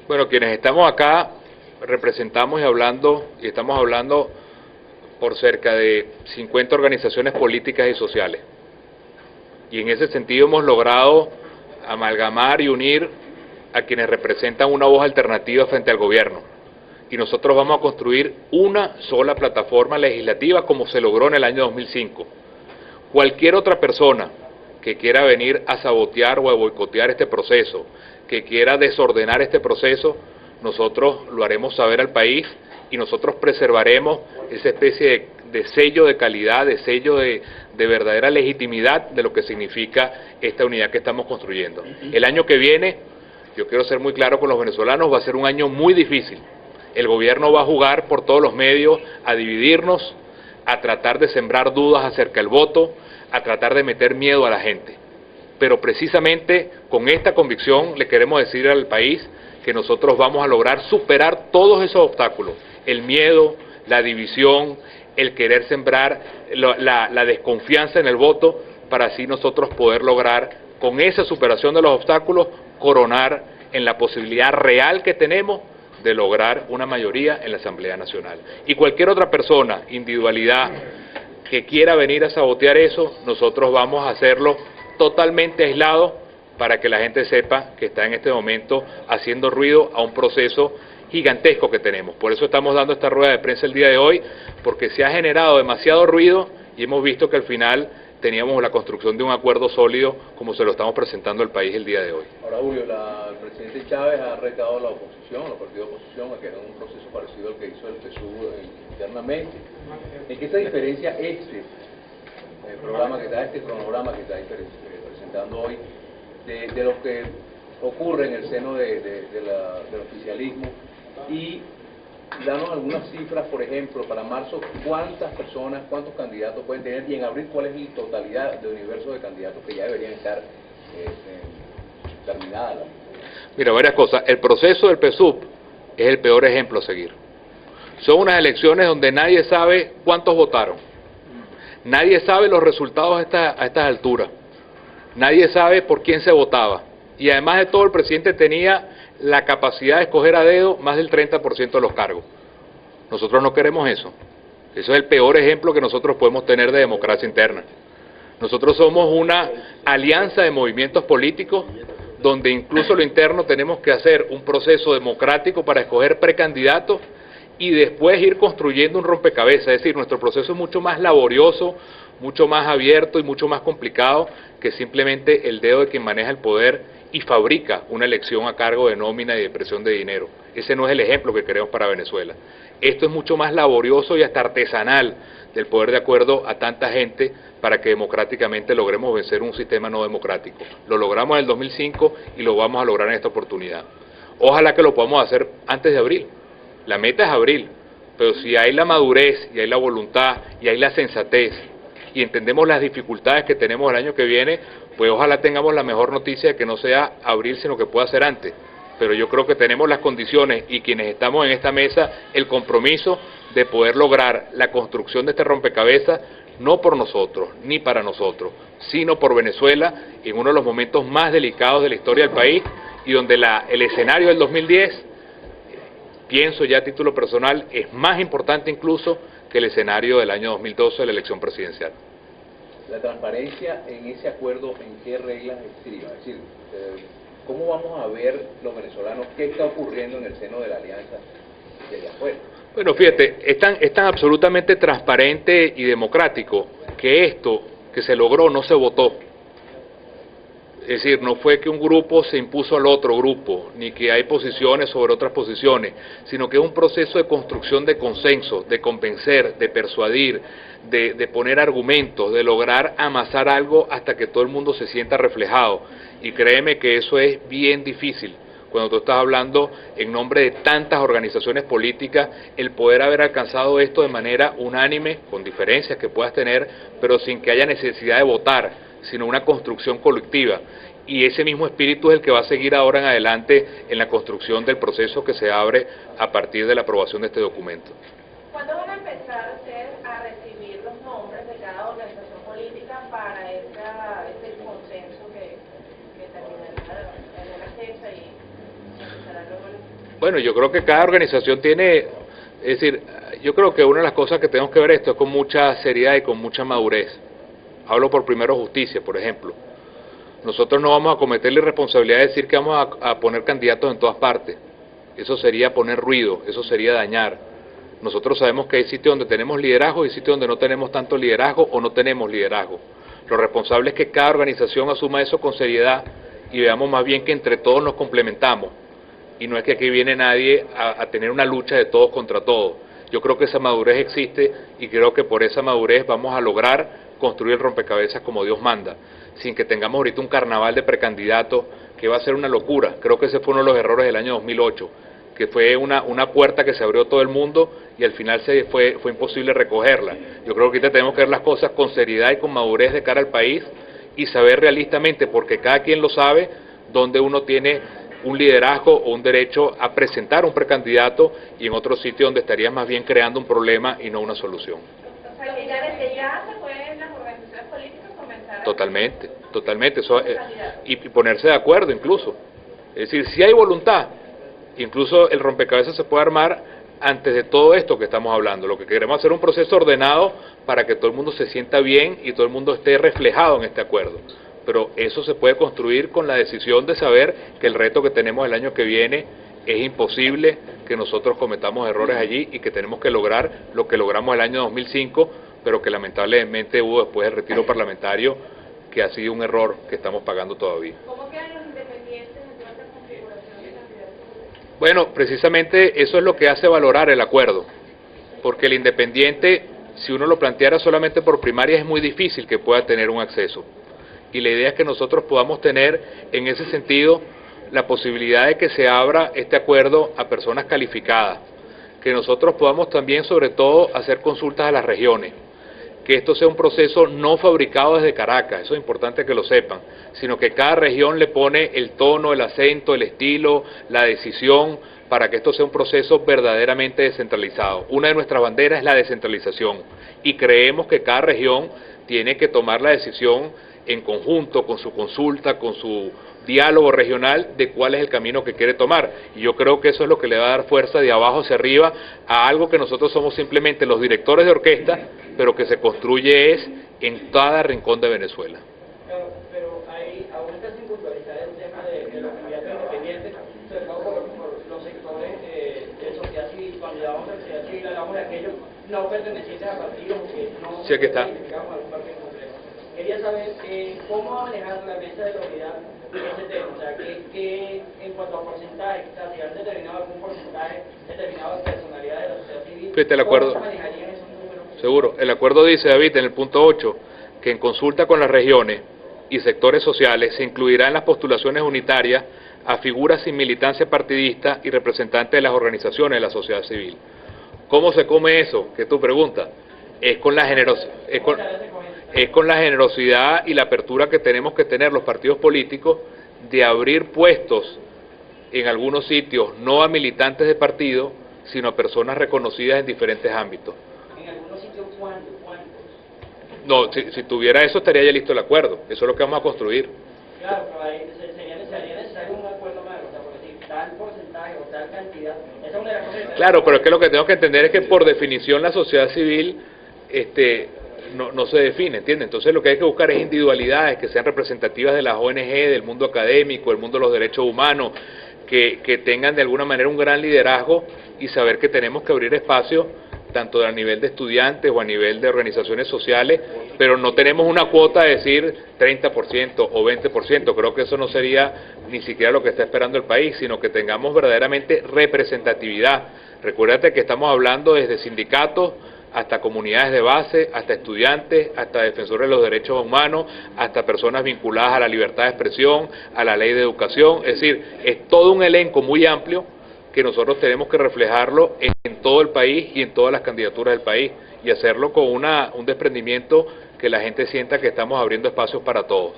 Bueno, quienes estamos acá representamos y estamos hablando por cerca de 50 organizaciones políticas y sociales. Y en ese sentido hemos logrado amalgamar y unir a quienes representan una voz alternativa frente al gobierno. Y nosotros vamos a construir una sola plataforma legislativa como se logró en el año 2005. Cualquier otra persona que quiera venir a sabotear o a boicotear este proceso, que quiera desordenar este proceso, nosotros lo haremos saber al país y nosotros preservaremos esa especie de sello de calidad, de sello de verdadera legitimidad de lo que significa esta unidad que estamos construyendo. El año que viene, yo quiero ser muy claro con los venezolanos, va a ser un año muy difícil. El gobierno va a jugar por todos los medios a dividirnos, a tratar de sembrar dudas acerca del voto, a tratar de meter miedo a la gente. Pero precisamente con esta convicción le queremos decir al país que nosotros vamos a lograr superar todos esos obstáculos, el miedo, la división, el querer sembrar la desconfianza en el voto, para así nosotros poder lograr, con esa superación de los obstáculos, coronar en la posibilidad real que tenemos de lograr una mayoría en la Asamblea Nacional. Y cualquier otra persona, individualidad, que quiera venir a sabotear eso, nosotros vamos a hacerlo totalmente aislado para que la gente sepa que está en este momento haciendo ruido a un proceso gigantesco que tenemos. Por eso estamos dando esta rueda de prensa el día de hoy, porque se ha generado demasiado ruido y hemos visto que al final teníamos la construcción de un acuerdo sólido como se lo estamos presentando al país el día de hoy. Ahora, Julio, el presidente Chávez ha retado a la oposición, a los partidos de oposición, a que hagan un proceso parecido al que hizo el PSUV internamente. ¿En qué se diferencia este programa que está, este cronograma que está presentando hoy, de lo que ocurre en el seno del oficialismo? Y danos algunas cifras, por ejemplo, para marzo, cuántas personas, cuántos candidatos pueden tener, y en abril cuál es la totalidad del universo de candidatos que ya deberían estar terminadas. Mira, varias cosas. El proceso del PSUV es el peor ejemplo a seguir. Son unas elecciones donde nadie sabe cuántos votaron. Nadie sabe los resultados a estas alturas. Nadie sabe por quién se votaba. Y además de todo, el presidente tenía la capacidad de escoger a dedo más del 30% de los cargos. Nosotros no queremos eso. Eso es el peor ejemplo que nosotros podemos tener de democracia interna. Nosotros somos una alianza de movimientos políticos donde incluso lo interno tenemos que hacer un proceso democrático para escoger precandidatos y después ir construyendo un rompecabezas. Es decir, nuestro proceso es mucho más laborioso, mucho más abierto y mucho más complicado que simplemente el dedo de quien maneja el poder y fabrica una elección a cargo de nómina y de presión de dinero. Ese no es el ejemplo que queremos para Venezuela. Esto es mucho más laborioso y hasta artesanal del poder de acuerdo a tanta gente para que democráticamente logremos vencer un sistema no democrático. Lo logramos en el 2005 y lo vamos a lograr en esta oportunidad. Ojalá que lo podamos hacer antes de abril. La meta es abril, pero si hay la madurez y hay la voluntad y hay la sensatez y entendemos las dificultades que tenemos el año que viene, pues ojalá tengamos la mejor noticia de que no sea abril, sino que pueda ser antes. Pero yo creo que tenemos las condiciones y quienes estamos en esta mesa, el compromiso de poder lograr la construcción de este rompecabezas, no por nosotros, ni para nosotros, sino por Venezuela, en uno de los momentos más delicados de la historia del país y donde el escenario del 2010, pienso ya a título personal, es más importante incluso que el escenario del año 2012 de la elección presidencial. La transparencia en ese acuerdo, ¿en qué reglas estriba? Es decir, ¿cómo vamos a ver los venezolanos qué está ocurriendo en el seno de la alianza desde afuera? Bueno, fíjate, es tan absolutamente transparente y democrático que esto que se logró no se votó. Es decir, no fue que un grupo se impuso al otro grupo, ni que hay posiciones sobre otras posiciones, sino que es un proceso de construcción de consenso, de convencer, de persuadir, de poner argumentos, de lograr amasar algo hasta que todo el mundo se sienta reflejado. Y créeme que eso es bien difícil. Cuando tú estás hablando en nombre de tantas organizaciones políticas, el poder haber alcanzado esto de manera unánime, con diferencias que puedas tener, pero sin que haya necesidad de votar, sino una construcción colectiva. Y ese mismo espíritu es el que va a seguir ahora en adelante en la construcción del proceso que se abre a partir de la aprobación de este documento. ¿Cuándo van a empezar ustedes a recibir los nombres de cada organización política para ese consenso que terminará en una fecha y empezará luego el... Bueno, yo creo que cada organización tiene, es decir, yo creo que una de las cosas que tenemos que ver esto es con mucha seriedad y con mucha madurez. Hablo por Primero Justicia, por ejemplo. Nosotros no vamos a cometer la irresponsabilidad de decir que vamos a poner candidatos en todas partes. Eso sería poner ruido, eso sería dañar. Nosotros sabemos que hay sitios donde tenemos liderazgo y sitios donde no tenemos tanto liderazgo o no tenemos liderazgo. Lo responsable es que cada organización asuma eso con seriedad y veamos más bien que entre todos nos complementamos. Y no es que aquí viene nadie a tener una lucha de todos contra todos. Yo creo que esa madurez existe y creo que por esa madurez vamos a lograr construir el rompecabezas como Dios manda, sin que tengamos ahorita un carnaval de precandidatos que va a ser una locura. Creo que ese fue uno de los errores del año 2008, que fue una puerta que se abrió todo el mundo y al final fue imposible recogerla. Yo creo que ahorita tenemos que ver las cosas con seriedad y con madurez de cara al país y saber realistamente, porque cada quien lo sabe, dónde uno tiene un liderazgo o un derecho a presentar un precandidato y en otro sitio donde estarías más bien creando un problema y no una solución. O sea, que ya desde ya se pueden las organizaciones políticas comenzar a... Totalmente, eso, y ponerse de acuerdo incluso. Es decir, si hay voluntad, incluso el rompecabezas se puede armar antes de todo esto que estamos hablando. Lo que queremos es hacer un proceso ordenado para que todo el mundo se sienta bien y todo el mundo esté reflejado en este acuerdo. Pero eso se puede construir con la decisión de saber que el reto que tenemos el año que viene es imposible, que nosotros cometamos errores allí y que tenemos que lograr lo que logramos el año 2005, pero que lamentablemente hubo después del retiro parlamentario, que ha sido un error que estamos pagando todavía. ¿Cómo quedan los independientes en toda esta configuración de candidatos? Bueno, precisamente eso es lo que hace valorar el acuerdo, porque el independiente, si uno lo planteara solamente por primarias, es muy difícil que pueda tener un acceso. Y la idea es que nosotros podamos tener, en ese sentido, la posibilidad de que se abra este acuerdo a personas calificadas, que nosotros podamos también, sobre todo, hacer consultas a las regiones, que esto sea un proceso no fabricado desde Caracas, eso es importante que lo sepan, sino que cada región le pone el tono, el acento, el estilo, la decisión, para que esto sea un proceso verdaderamente descentralizado. Una de nuestras banderas es la descentralización, y creemos que cada región tiene que tomar la decisión en conjunto, con su consulta, con su diálogo regional, de cuál es el camino que quiere tomar. Y yo creo que eso es lo que le va a dar fuerza de abajo hacia arriba a algo que nosotros somos simplemente los directores de orquesta, pero que se construye en cada rincón de Venezuela. Pero hay, aún está sin puntualizar el tema de los candidatos independientes, sobre todo por los sectores de sociedad civil. Cuando hablamos de sociedad civil, hablamos de aquellos no pertenecientes a partidos que no Sí, aquí está. identificamos a algún partido en concreto. Quería saber cómo va a manejar la mesa de seguridad ese tema, o sea, que en cuanto a porcentaje, o sea, si han determinado algún porcentaje determinado de personalidad de la sociedad civil, El acuerdo, ¿cómo se manejarían esos números? Seguro, el acuerdo dice, David, en el punto 8, que en consulta con las regiones y sectores sociales se incluirá en las postulaciones unitarias a figuras sin militancia partidista y representantes de las organizaciones de la sociedad civil. ¿Cómo se come eso? ¿Qué tu pregunta? Es con la generosidad y la apertura que tenemos que tener los partidos políticos de abrir puestos en algunos sitios no a militantes de partido, sino a personas reconocidas en diferentes ámbitos. ¿En algunos sitios cuántos? No, si tuviera eso estaría ya listo el acuerdo, eso es lo que vamos a construir. Claro, pero ahí sería necesario un acuerdo más, o sea, por decir tal porcentaje o tal cantidad. Esa es una de las cosas. Claro, pero es que lo que tengo que entender es que por definición la sociedad civil no se define, ¿entiendes? Entonces lo que hay que buscar es individualidades que sean representativas de las ONG, del mundo académico, del mundo de los derechos humanos, que tengan de alguna manera un gran liderazgo y saber que tenemos que abrir espacios tanto a nivel de estudiantes o a nivel de organizaciones sociales, pero no tenemos una cuota de decir 30% o 20%, creo que eso no sería ni siquiera lo que está esperando el país, sino que tengamos verdaderamente representatividad. Recuérdate que estamos hablando desde sindicatos hasta comunidades de base, hasta estudiantes, hasta defensores de los derechos humanos, hasta personas vinculadas a la libertad de expresión, a la ley de educación, es decir, es todo un elenco muy amplio que nosotros tenemos que reflejarlo en todo el país y en todas las candidaturas del país y hacerlo con un desprendimiento que la gente sienta que estamos abriendo espacios para todos.